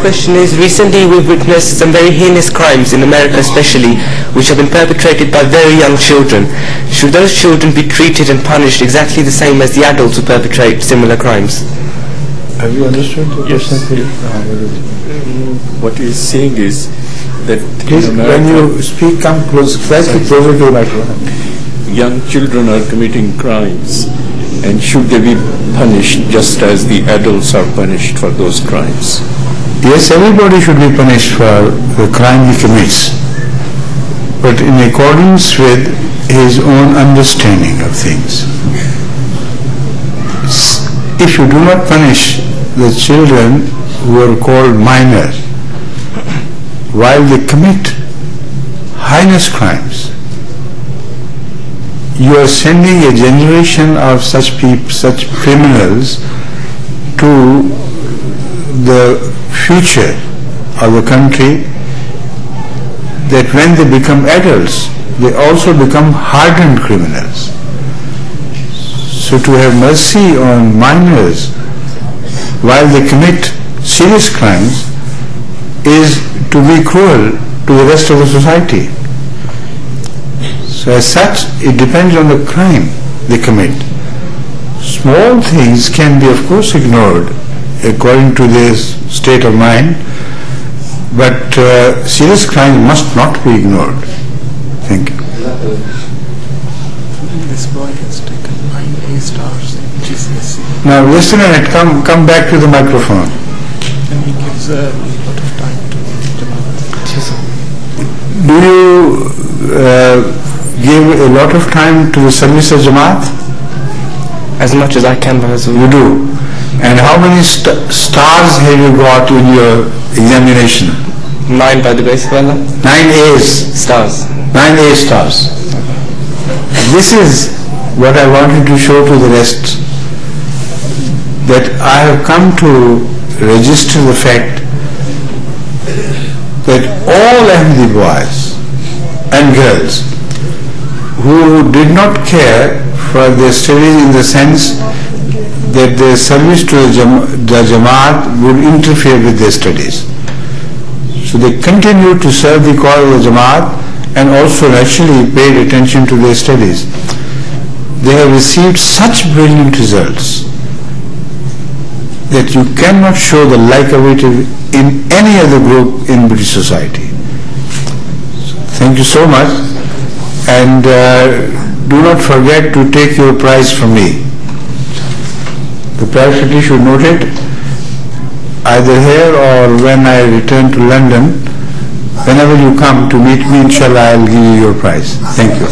question is, recently we've witnessed some very heinous crimes in America especially, which have been perpetrated by very young children. Should those children be treated and punished exactly the same as the adults who perpetrate similar crimes? Have you understood the question? What he is saying is that please, when you speak, come close, slightly closer to the microphone. Young children are committing crimes, and should they be punished just as the adults are punished for those crimes? Yes, everybody should be punished for the crime he commits, but in accordance with his own understanding of things. If you do not punish the children who are called minor while they commit heinous crimes, you are sending a generation of such people, such criminals, to the future of the country, that when they become adults, they also become hardened criminals. So to have mercy on minors while they commit serious crimes is to be cruel to the rest of the society. So as such, it depends on the crime they commit. Small things can be, of course, ignored according to their state of mind, but serious crimes must not be ignored. Thank you. This boy has taken 9 A stars in GCSE. Now listen a minute, come back to the microphone. And he gives a lot of time to Jamaat. Do you give a lot of time to the service of Jamaat? As much as I can, Hazur. You do. And how many stars have you got in your examination? 9 by the grace of Allah. 9 A's. Stars. 9 A stars. This is what I wanted to show to the rest, that I have come to register the fact that all Ahmadi boys and girls who did not care for their studies in the sense that their service to the Jamaat would interfere with their studies, so they continued to serve the cause of the Jamaat and also naturally paid attention to their studies. They have received such brilliant results that you cannot show the like of it in any other group in British society. So thank you so much, and do not forget to take your prize from me. The prize secretary should note it, either here or when I return to London. Whenever you come to meet me, inshallah, I'll give you your prize. Thank you.